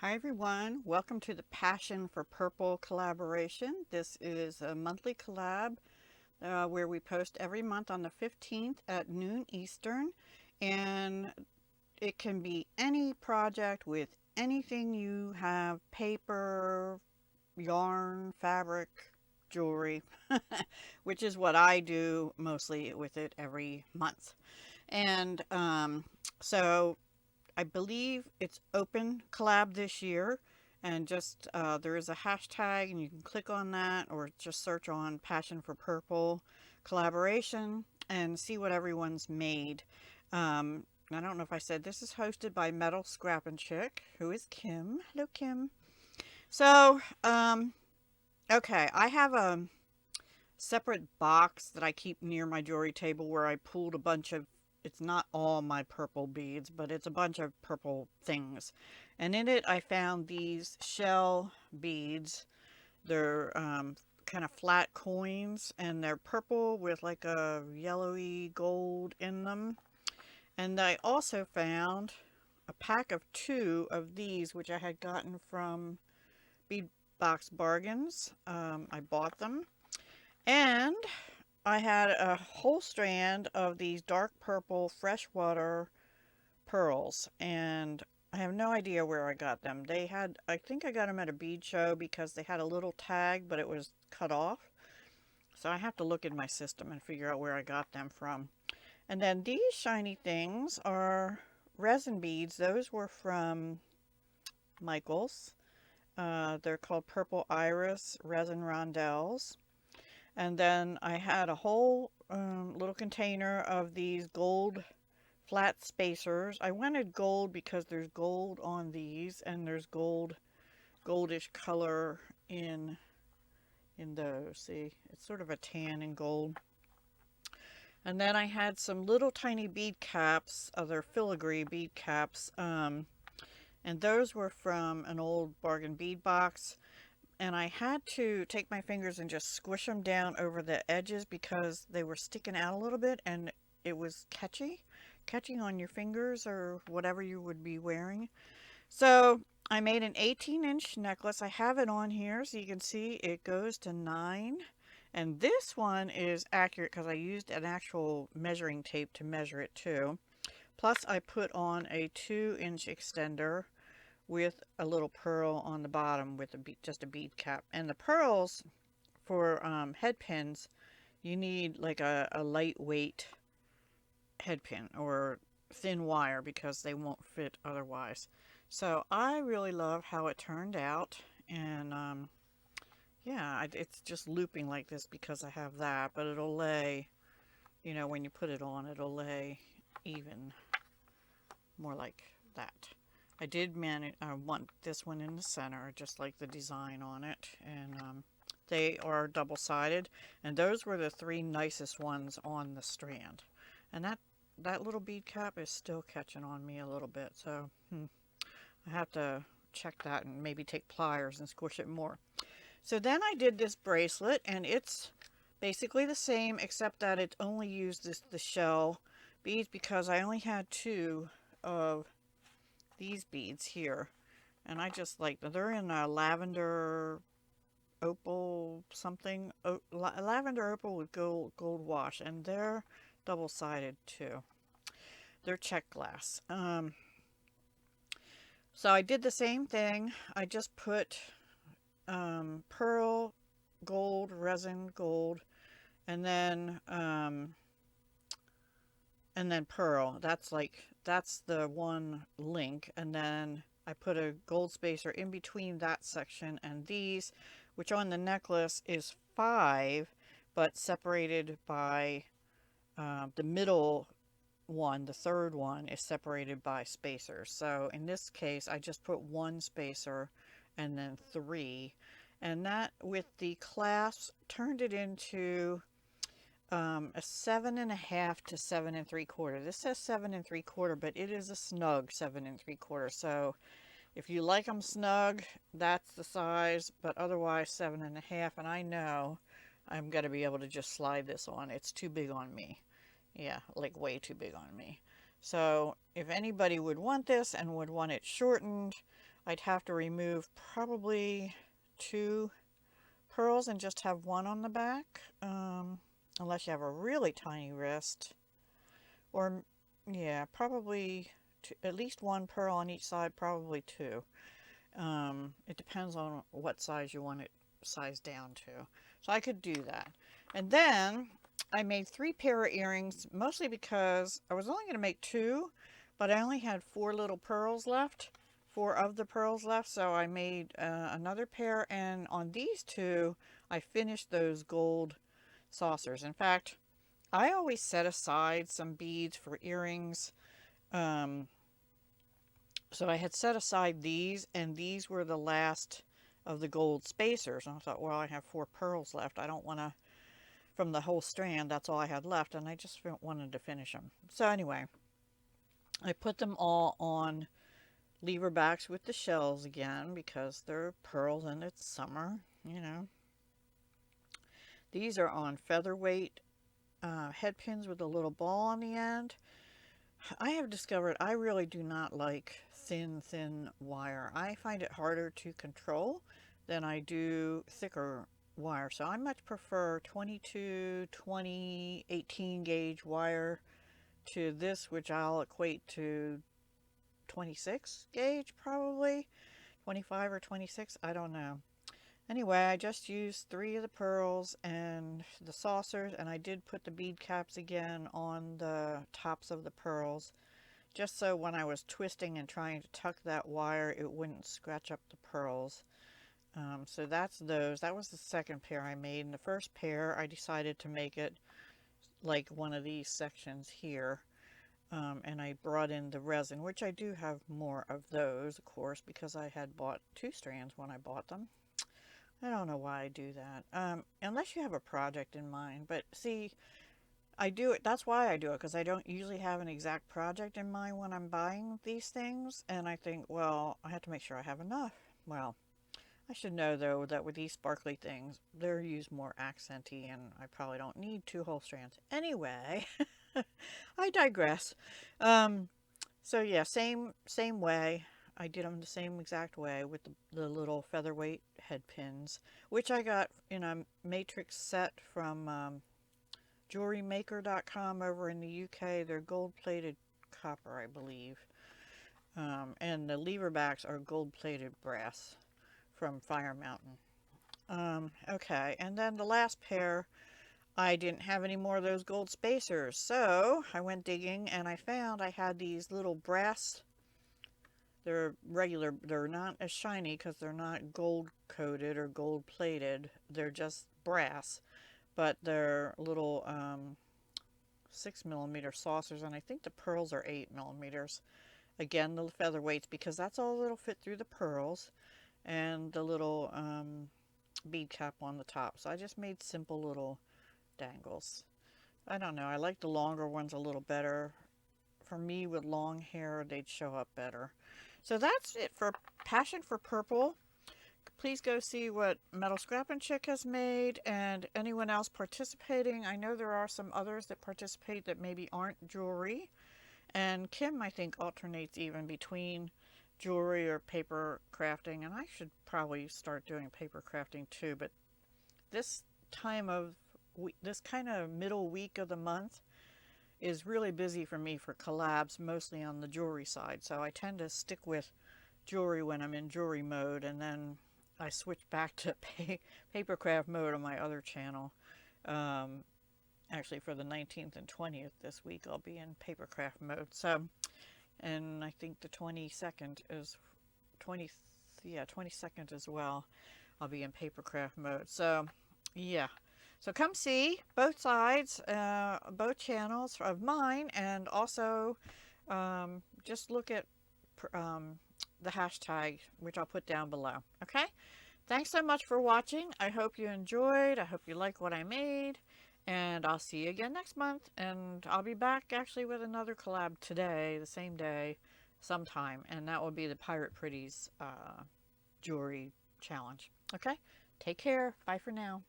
Hi everyone, welcome to the Passion for Purple collaboration. This is a monthly collab where we post every month on the 15th at noon Eastern, and it can be any project with anything you have: paper, yarn, fabric, jewelry, which is what I do mostly with it every month. And so I believe it's open collab this year, and just there is a hashtag and you can click on that or just search on Passion for Purple collaboration and see what everyone's made. I don't know if I said this is hosted by Metal Scrappin Chick, who is Kim. Hello, Kim. So, okay, I have a separate box that I keep near my jewelry table where I pulled a bunch of, it's not all my purple beads, but it's a bunch of purple things. And in it I found these shell beads. They're kind of flat coins, and they're purple with like a yellowy gold in them. And I also found a pack of two of these, which I had gotten from Bead Box Bargains. I bought them. And I had a whole strand of these dark purple freshwater pearls, and I have no idea where I got them. I think I got them at a bead show because they had a little tag, but it was cut off. So I have to look in my system and figure out where I got them from. And then these shiny things are resin beads. Those were from Michaels. They're called Purple Iris Resin Rondelles. And then I had a whole little container of these gold flat spacers. I wanted gold because there's gold on these, and there's goldish color in those. See, it's sort of a tan and gold. And then I had some little tiny bead caps, other filigree bead caps, and those were from an old bargain bead box. And I had to take my fingers and just squish them down over the edges because they were sticking out a little bit, and it was catching on your fingers or whatever you would be wearing. So I made an 18-inch necklace. I have it on here so you can see it goes to 9. And this one is accurate because I used an actual measuring tape to measure it too. Plus I put on a 2-inch extender with a little pearl on the bottom with just a bead cap. And the pearls for head pins, you need like a lightweight head pin or thin wire because they won't fit otherwise. So I really love how it turned out, and yeah, it's just looping like this because I have that, but it'll lay, when you put it on, it'll lay even more like that. I did manage, I want this one in the center, just like the design on it, and they are double-sided, and those were the 3 nicest ones on the strand. And that little bead cap is still catching on me a little bit, so I have to check that and maybe take pliers and squish it more. So then I did this bracelet, and it's basically the same except that it only used the shell beads because I only had 2 of these beads here, and I just like them. They're in a lavender opal something, lavender opal with gold wash, and they're double-sided too. They're check glass. So I did the same thing. I just put pearl, gold, resin, gold, and then pearl. That's the one link, and then I put a gold spacer in between that section and these, which on the necklace is 5, but separated by the middle one, the third one, is separated by spacers. So in this case, I just put 1 spacer and then 3, and that with the clasp turned it into a 7.5 to 7 3/4. This says 7 3/4, but it is a snug 7 3/4. So if you like them snug, that's the size, but otherwise 7.5. And I know I'm going to be able to just slide this on. It's too big on me. Yeah, like way too big on me. So if anybody would want this and would want it shortened, I'd have to remove probably 2 pearls and just have one on the back, unless you have a really tiny wrist. Or, yeah, probably at least 1 pearl on each side, probably 2. It depends on what size you want it sized down to. So I could do that. And then I made 3 pair of earrings, mostly because I was only going to make 2, but I only had 4 little pearls left, 4 of the pearls left. So I made another pair, and on these 2, I finished those gold saucers. In fact, I always set aside some beads for earrings. So I had set aside these, and these were the last of the gold spacers. And I thought, well, I have 4 pearls left. I don't want to, from the whole strand, that's all I had left, and I just wanted to finish them. So anyway, I put them all on lever backs with the shells again because they're pearls and it's summer, you know. These are on featherweight head pins with a little ball on the end. I have discovered I really do not like thin wire. I find it harder to control than I do thicker wire. So I much prefer 22, 20, 18 gauge wire to this, which I'll equate to 26 gauge probably. 25 or 26, I don't know. Anyway, I just used 3 of the pearls and the saucers, and I did put the bead caps again on the tops of the pearls, just so when I was twisting and trying to tuck that wire, it wouldn't scratch up the pearls. So that's those. That was the second pair I made. And the first pair, I decided to make it like one of these sections here. And I brought in the resin, which I do have more of those, of course, because I had bought 2 strands when I bought them. I don't know why I do that, unless you have a project in mind. But see, I do it, that's why I do it, because I don't usually have an exact project in mind when I'm buying these things. And I think, well, I have to make sure I have enough. Well, I should know, though, that with these sparkly things, they're used more accenty, and I probably don't need 2 whole strands. Anyway, I digress. So yeah, same way. I did them the same exact way with the little featherweight head pins, which I got in a matrix set from jewelrymaker.com over in the UK. They're gold-plated copper, I believe. And the lever backs are gold-plated brass from Fire Mountain. Okay, and then the last pair, I didn't have any more of those gold spacers, so I went digging and I found I had these little brass. They're regular, they're not as shiny because they're not gold coated or gold plated. They're just brass, but they're little 6mm saucers, and I think the pearls are 8mm. Again, the featherweights, because that's all that'll fit through the pearls, and the little bead cap on the top. So I just made simple little dangles. I don't know, I like the longer ones a little better. For me, with long hair, they'd show up better. So that's it for Passion for Purple. Please go see what Metal Scrappin' Chick has made, and anyone else participating. I know there are some others that participate that maybe aren't jewelry. And Kim, I think, alternates even between jewelry or paper crafting, and I should probably start doing paper crafting too. But this time of this kind of middle week of the month is really busy for me for collabs, mostly on the jewelry side. So I tend to stick with jewelry when I'm in jewelry mode, and then I switch back to paper craft mode on my other channel. Actually, for the 19th and 20th this week, I'll be in paper craft mode. So, and I think the 22nd is 22nd as well. I'll be in paper craft mode. So, yeah. So come see both sides, both channels of mine, and also just look at the hashtag, which I'll put down below. Okay? Thanks so much for watching. I hope you enjoyed. I hope you like what I made. And I'll see you again next month. And I'll be back actually with another collab today, the same day, sometime. And that will be the Pirate Pretties jewelry challenge. Okay? Take care. Bye for now.